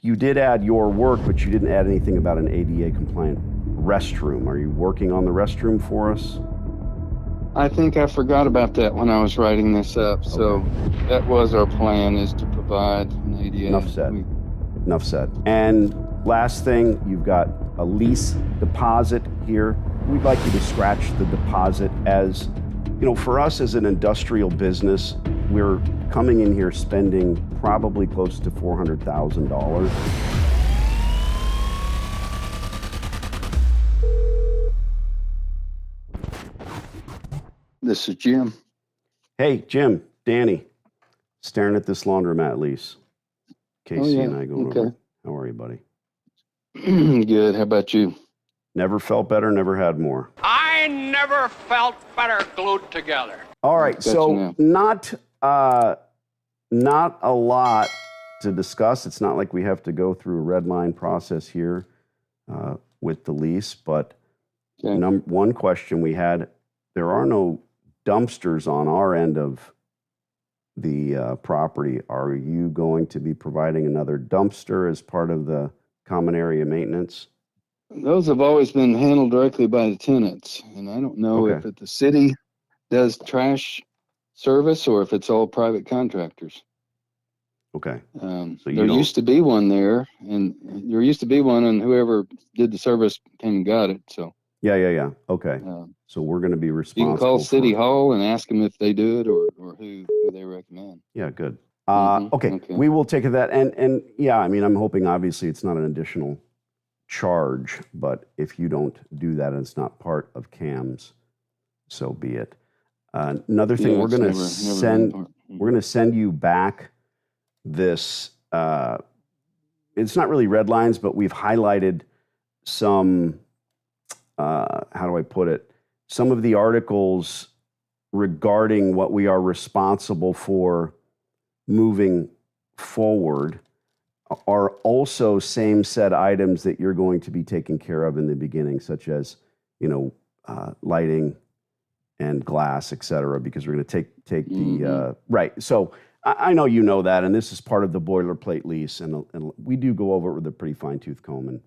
You did add your work, but you didn't add anything about an ADA compliant restroom. Are you working on the restroom for us? I think I forgot about that when I was writing this up. So that was our plan, is to provide an ADA. Enough said. Enough said. And last thing, you've got a lease deposit here. We'd like you to scratch the deposit. As you know, for us as an industrial business, we're coming in here spending probably close to $400,000. This is Jim. Hey, Jim, Danny, staring at this laundromat lease. Casey and I going over. How are you, buddy? Good. How about you? Never felt better, never had more. I never felt better glued together. All right, so not a lot to discuss. It's not like we have to go through a red line process here with the lease, but one question we had, there are no dumpsters on our end of the property. Are you going to be providing another dumpster as part of the common area maintenance? Those have always been handled directly by the tenants, and I don't know if the city does trash service or if it's all private contractors. Okay. So there used to be one there, and whoever did the service came and got it. So yeah. Okay. So we're going to be responsible. You can call City Hall and ask them if they do it or who they recommend. Yeah, good. Okay, we will take that. And yeah, I mean, I'm hoping obviously it's not an additional charge, but if you don't do that and it's not part of CAMS, so be it. Another thing, we're going to send you back this. It's not really red lines, but we've highlighted some. How do I put it? Some of the articles regarding what we are responsible for moving forward are also same set items that you're going to be taking care of in the beginning, such as, lighting and glass, et cetera, because we're going to take the, right. So I know you know that, and this is part of the boilerplate lease, and we do go over it with a pretty fine tooth comb. And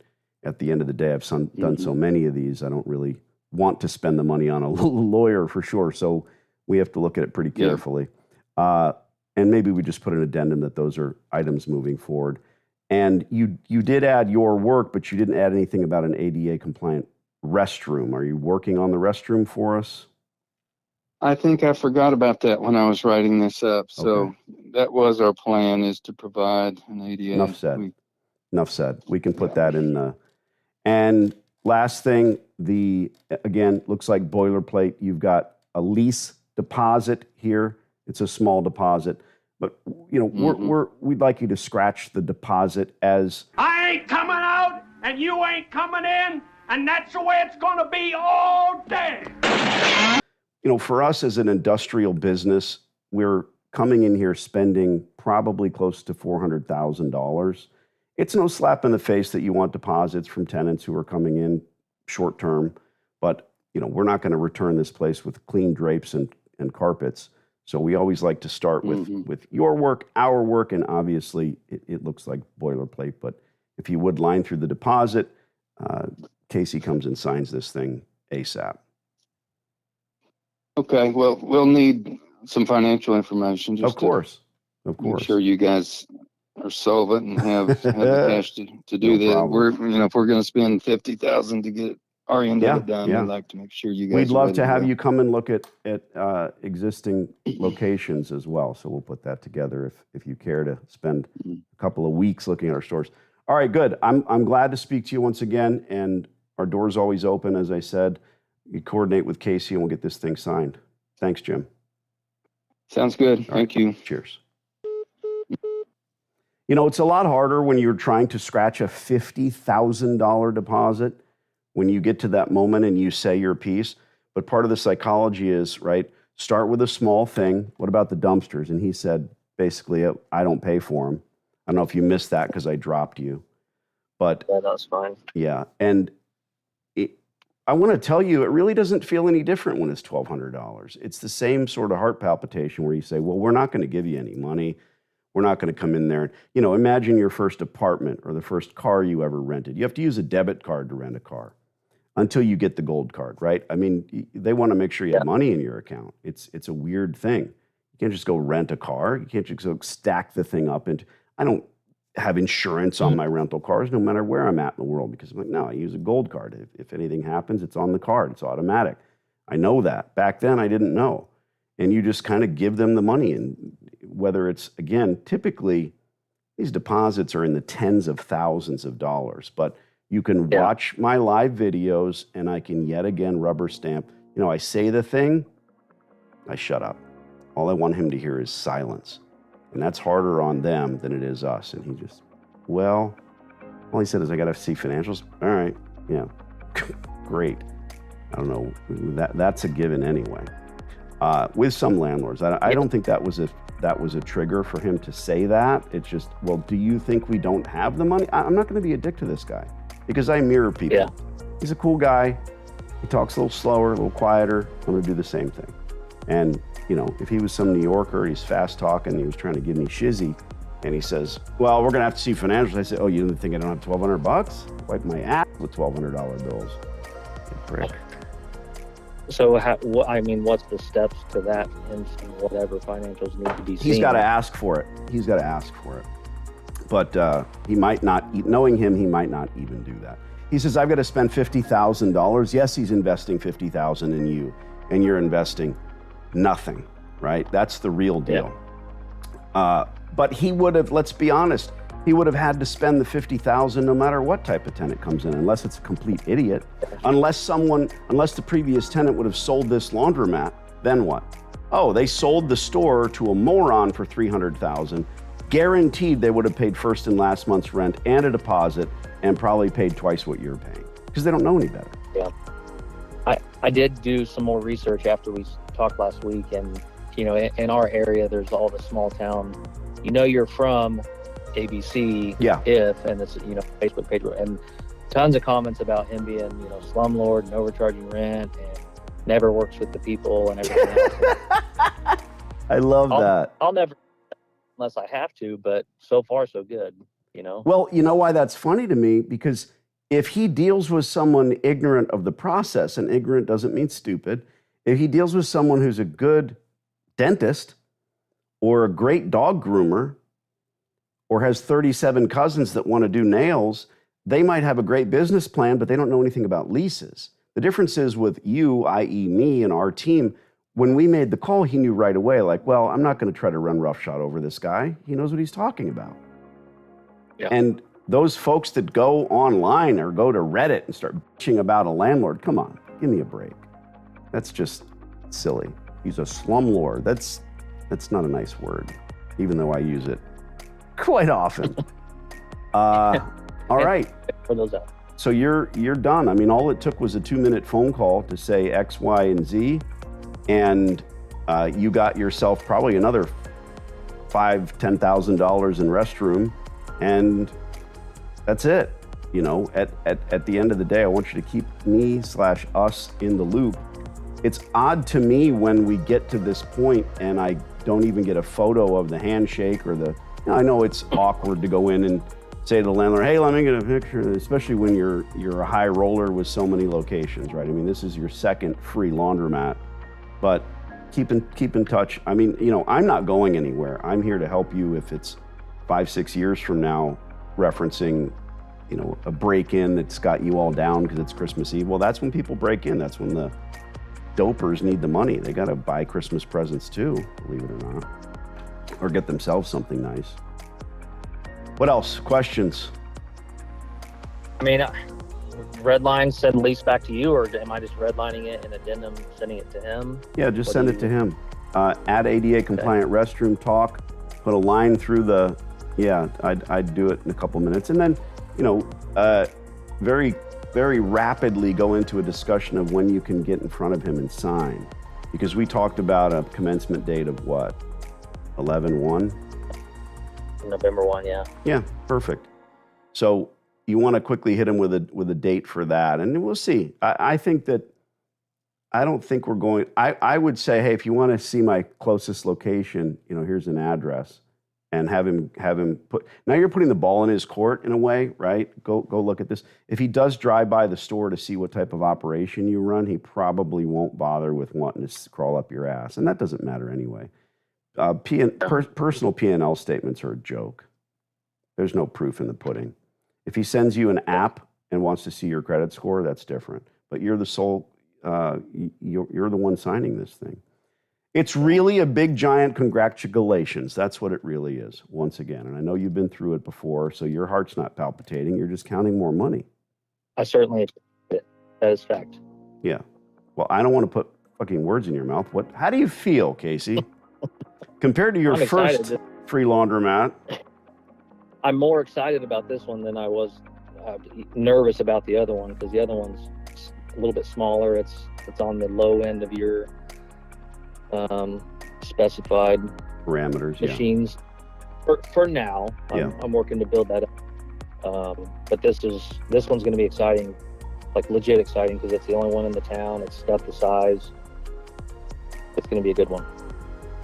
at the end of the day, I've done so many of these, I don't really want to spend the money on a lawyer for sure. So we have to look at it pretty carefully. And maybe we just put an addendum that those are items moving forward. And you did add your work, but you didn't add anything about an ADA compliant restroom. Are you working on the restroom for us? I think I forgot about that when I was writing this up. So that was our plan, is to provide an ADA. Enough said. Enough said. We can put that in the. And last thing, again, looks like boilerplate. You've got a lease deposit here. It's a small deposit, but we'd like you to scratch the deposit as I ain't coming out and you ain't coming in, and that's the way it's gonna be all day. For us as an industrial business, we're coming in here spending probably close to $400,000. It's no slap in the face that you want deposits from tenants who are coming in short term, but we're not going to return this place with clean drapes and carpets. So we always like to start with your work, our work, and obviously it looks like boilerplate. But if you would line through the deposit, Casey comes and signs this thing ASAP. Okay. Well, we'll need some financial information. Just of course. Make sure you guys are solvent and have the cash to do that. Problem. If we're going to spend $50,000 to get our end of it done, we'd like to make sure you guys. We'd love to have you come and look at existing locations as well. So we'll put that together if you care to spend a couple of weeks looking at our stores. All right, good. I'm glad to speak to you once again, and our door's always open. As I said, you coordinate with Casey and we'll get this thing signed. Thanks, Jim. Sounds good. Thank you. Cheers. It's a lot harder when you're trying to scratch a $50,000 deposit when you get to that moment and you say your piece. But part of the psychology is, right, start with a small thing. What about the dumpsters? And he said, basically, I don't pay for them. I don't know if you missed that because I dropped you. But yeah, that's fine. Yeah. And I want to tell you, it really doesn't feel any different when it's $1,200. It's the same sort of heart palpitation where you say, well, we're not going to give you any money. We're not going to come in there. And, imagine your first apartment or the first car you ever rented. You have to use a debit card to rent a car until you get the gold card, right? I mean, they want to make sure you have money in your account. It's a weird thing. You can't just go rent a car. You can't just go stack the thing up. And I don't have insurance on my rental cars no matter where I'm at in the world, because I'm like, no, I use a gold card. If anything happens, it's on the card. It's automatic. I know that. Back then, I didn't know. And you just kind of give them the money. And whether it's, again, typically these deposits are in the tens of thousands of dollars, but you can watch my live videos and I can yet again rubber stamp. I say the thing, I shut up. All I want him to hear is silence. And that's harder on them than it is us. And he just, all he said is, I got to see financials. All right. Yeah. Great. I don't know. That's a given anyway. With some landlords, I don't think that was a trigger for him to say that. It's just, well, do you think we don't have the money? I'm not going to be a dick to this guy because I mirror people. Yeah. He's a cool guy. He talks a little slower, a little quieter. I'm going to do the same thing. And, if he was some New Yorker, he's fast talking, he was trying to give me shizzy, and he says, well, we're going to have to see financials. I said, oh, you didn't think I don't have $1,200? Wipe my ass with $1,200 bills. You prick. So, what's the steps to that and whatever financials need to be seen? He's got to ask for it. But he might not, knowing him, he might not even do that. He says, I've got to spend $50,000. Yes, he's investing $50,000 in you, and you're investing nothing, right? That's the real deal. But he would have, let's be honest, he would have had to spend the $50,000 no matter what type of tenant comes in, unless it's a complete idiot. Unless the previous tenant would have sold this laundromat, then what? Oh, they sold the store to a moron for $300,000. Guaranteed they would have paid first and last month's rent and a deposit and probably paid twice what you're paying because they don't know any better. Yeah. I did do some more research after we talked last week, and in our area there's all the small town you're from ABC and it's Facebook page, and tons of comments about him being slumlord and overcharging rent and never works with the people and everything else. I love that. I'll never unless I have to, but so far so good. Well, you know why that's funny to me? Because if he deals with someone ignorant of the process, and ignorant doesn't mean stupid, if he deals with someone who's a good dentist or a great dog groomer or has 37 cousins that want to do nails, they might have a great business plan, but they don't know anything about leases. The difference is with you, i.e. me and our team, when we made the call, he knew right away, like, well, I'm not going to try to run roughshod over this guy. He knows what he's talking about. Yeah. And those folks that go online or go to Reddit and start bitching about a landlord, come on, give me a break. That's just silly. He's a slumlord. That's not a nice word, even though I use it quite often. All right. For those out. So you're done. I mean, all it took was a 2-minute phone call to say X, Y, and Z, and you got yourself probably another $5,000-$10,000 in restroom, and that's it. At the end of the day, I want you to keep me/us in the loop. It's odd to me when we get to this point and I don't even get a photo of the handshake or I know it's awkward to go in and say to the landlord, hey, let me get a picture, especially when you're a high roller with so many locations, right? I mean, this is your second free laundromat, but keep in touch. I mean, I'm not going anywhere. I'm here to help you if it's 5-6 years from now, referencing, a break-in that's got you all down because it's Christmas Eve. Well, that's when people break in. That's when the dopers need the money. They got to buy Christmas presents too, believe it or not, or get themselves something nice. What else? Questions? I mean, redline, send lease back to you, or am I just redlining it and addendum sending it to him? Yeah, just send it to him. Add ADA compliant restroom talk, put a line through the, I'd do it in a couple minutes. And then, very, very rapidly go into a discussion of when you can get in front of him and sign. Because we talked about a commencement date of what? 11/1? November 1, yeah. Yeah, perfect. So you want to quickly hit him with a date for that, and we'll see. I don't think we're going. I would say, hey, if you want to see my closest location, here's an address. and have him put. Now you're putting the ball in his court in a way, right? Go look at this. If he does drive by the store to see what type of operation you run, he probably won't bother with wanting to crawl up your ass, and that doesn't matter anyway. Personal P&L statements are a joke. There's no proof in the pudding. If he sends you an app and wants to see your credit score, that's different. But you're the sole, you're the one signing this thing. It's really a big, giant congratulations. That's what it really is, once again. And I know you've been through it before, so your heart's not palpitating. You're just counting more money. I certainly accept it. That is fact. Yeah. Well, I don't want to put fucking words in your mouth. How do you feel, Casey? Compared to your first free laundromat? I'm more excited about this one than I was nervous about the other one, because the other one's a little bit smaller. It's on the low end of your specified parameters machines. Yeah. For now, I'm working to build that up. But this one's going to be exciting, like legit exciting, because it's the only one in the town. It's got the size. It's going to be a good one.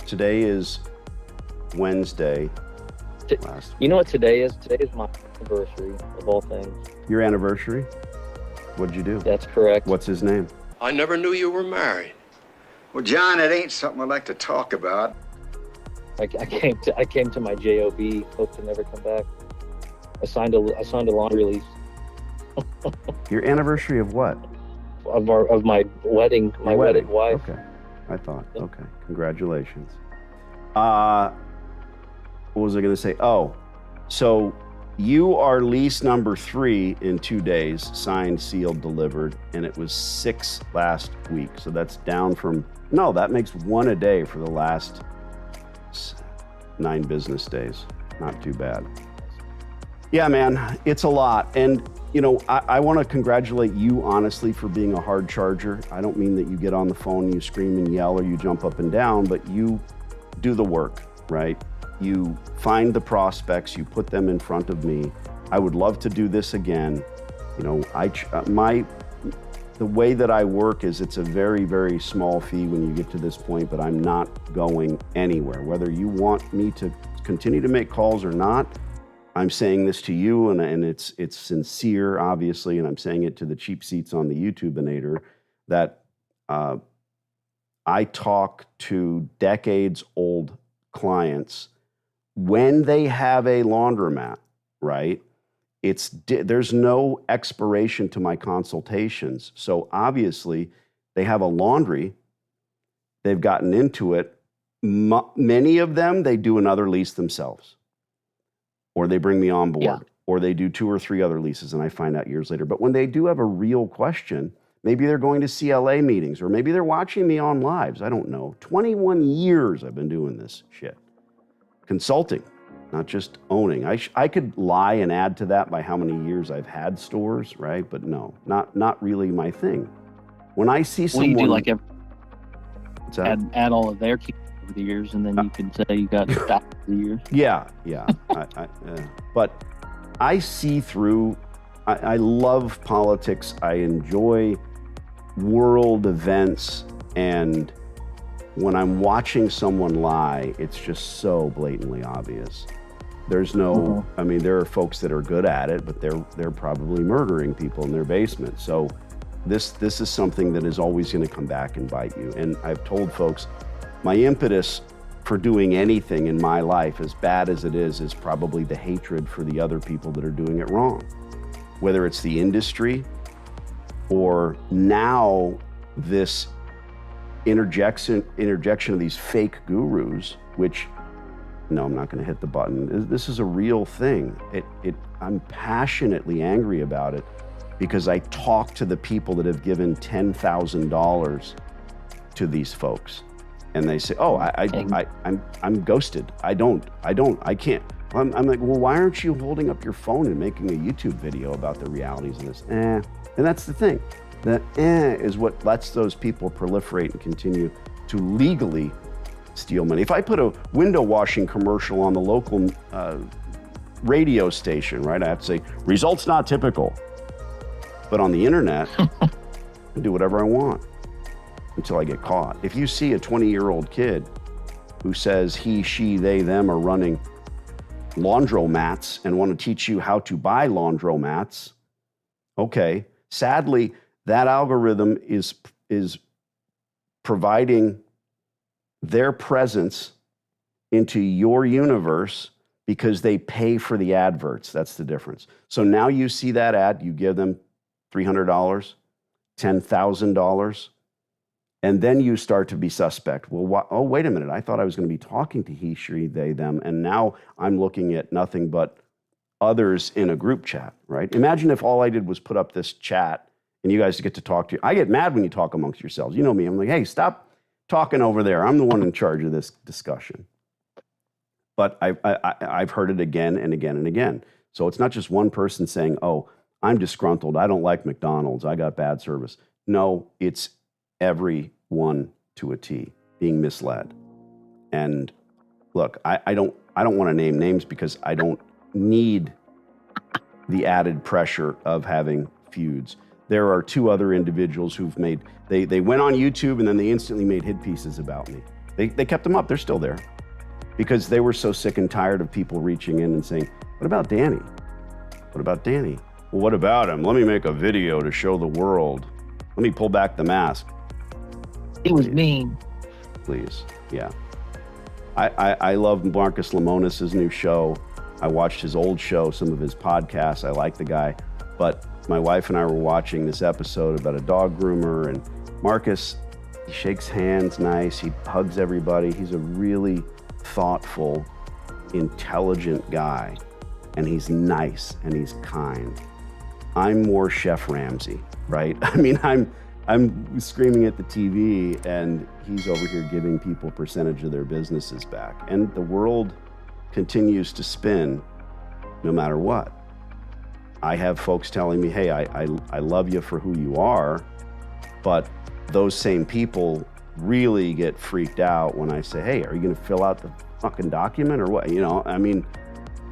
Today is Wednesday. You know what today is? Today is my anniversary, of all things. Your anniversary? What'd you do? That's correct. What's his name? I never knew you were married. Well, John, it ain't something I like to talk about. I came to my job, hope to never come back. I signed a laundry lease. Your anniversary of what? Of my wedding, wedded wife. Okay, I thought. Yep. Okay, congratulations. What was I going to say? Oh, so you are lease number 3 in 2 days, signed, sealed, delivered, and it was 6 last week. So that's down from, no, that makes 1 a day for the last 9 business days. Not too bad. Yeah, man, it's a lot. And, you know, I want to congratulate you, honestly, for being a hard charger. I don't mean that you get on the phone, you scream and yell, or you jump up and down, but you do the work, right? You find the prospects, you put them in front of me. I would love to do this again. You know, the way that I work is it's a very, very small fee when you get to this point, but I'm not going anywhere. Whether you want me to continue to make calls or not, I'm saying this to you, and it's sincere, obviously, and I'm saying it to the cheap seats on the YouTubeinator, that I talk to decades-old clients when they have a laundromat, right? There's no expiration to my consultations. So obviously, they have a laundry, they've gotten into it. Many of them, they do another lease themselves, or they bring me on board, or they do 2 or 3 other leases, and I find out years later. But when they do have a real question, maybe they're going to CLA meetings, or maybe they're watching me on lives. I don't know. 21 years I've been doing this shit. Consulting, not just owning. I could lie and add to that by how many years I've had stores, right? But no, not really my thing. When I see someone... Well, you do like add all of their keys over the years, and then you can say you got thousands of years. Yeah. But I see through... I love politics. I enjoy world events, and when I'm watching someone lie, it's just so blatantly obvious. There's no, I mean, there are folks that are good at it, but they're probably murdering people in their basement. So this is something that is always going to come back and bite you. And I've told folks, my impetus for doing anything in my life, as bad as it is probably the hatred for the other people that are doing it wrong. Whether it's the industry or now this interjection of these fake gurus, which, no, I'm not going to hit the button. This is a real thing. I'm passionately angry about it because I talk to the people that have given $10,000 to these folks, and they say, "Oh, I'm ghosted. I can't." I'm like, well, why aren't you holding up your phone and making a YouTube video about the realities of this? And that's the thing. That is what lets those people proliferate and continue to legally steal money. If I put a window washing commercial on the local radio station, right, I have to say, results not typical. But on the internet, I do whatever I want until I get caught. If you see a 20-year-old kid who says he, she, they, them are running Laundromats and want to teach you how to buy laundromats. Okay. Sadly, that algorithm is providing their presence into your universe because they pay for the adverts. That's the difference. So now you see that ad, you give them $300, $10,000, and then you start to be suspect. Well, oh, wait a minute. I thought I was going to be talking to he, she, they, them, and now I'm looking at nothing but others in a group chat, right? Imagine if all I did was put up this chat and you guys get to talk to. I get mad when you talk amongst yourselves. You know me. I'm like, hey, stop talking over there. I'm the one in charge of this discussion. But I've heard it again and again and again. So it's not just one person saying, oh, I'm disgruntled. I don't like McDonald's. I got bad service. No, it's everyone to a T being misled. And look, I don't want to name names because I don't need the added pressure of having feuds. There are two other individuals who've made, they went on YouTube and then they instantly made hit pieces about me. They kept them up. They're still there because they were so sick and tired of people reaching in and saying, what about Danny? What about Danny? Well, what about him? Let me make a video to show the world. Let me pull back the mask. It was mean. Please, yeah. I love Marcus Lemonis's new show. I watched his old show, some of his podcasts. I like the guy. But my wife and I were watching this episode about a dog groomer, and Marcus, he shakes hands nice. He hugs everybody. He's a really thoughtful, intelligent guy. And he's nice and he's kind. I'm more Chef Ramsay, right? I mean, I'm screaming at the TV and he's over here giving people a percentage of their businesses back. And the world continues to spin no matter what. I have folks telling me, hey, I love you for who you are, but those same people really get freaked out when I say, hey, are you gonna fill out the fucking document or what? You know, I mean,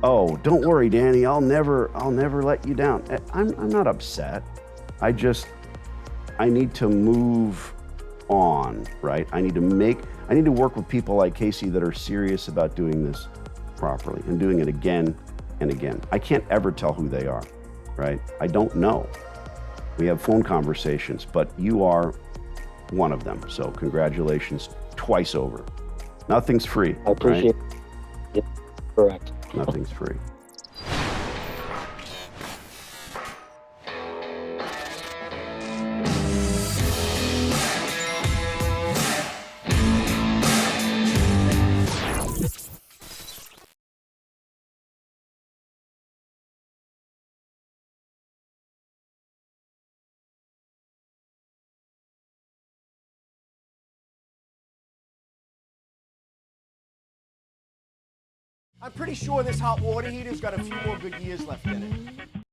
oh, don't worry, Danny, I'll never let you down. I'm not upset. I need to move on, right? I need to work with people like Casey that are serious about doing this properly and doing it again and again. I can't ever tell who they are, right? I don't know. We have phone conversations, but you are one of them. So congratulations twice over. Nothing's free. I appreciate right? it. Correct. Nothing's free. I'm pretty sure this hot water heater's got a few more good years left in it.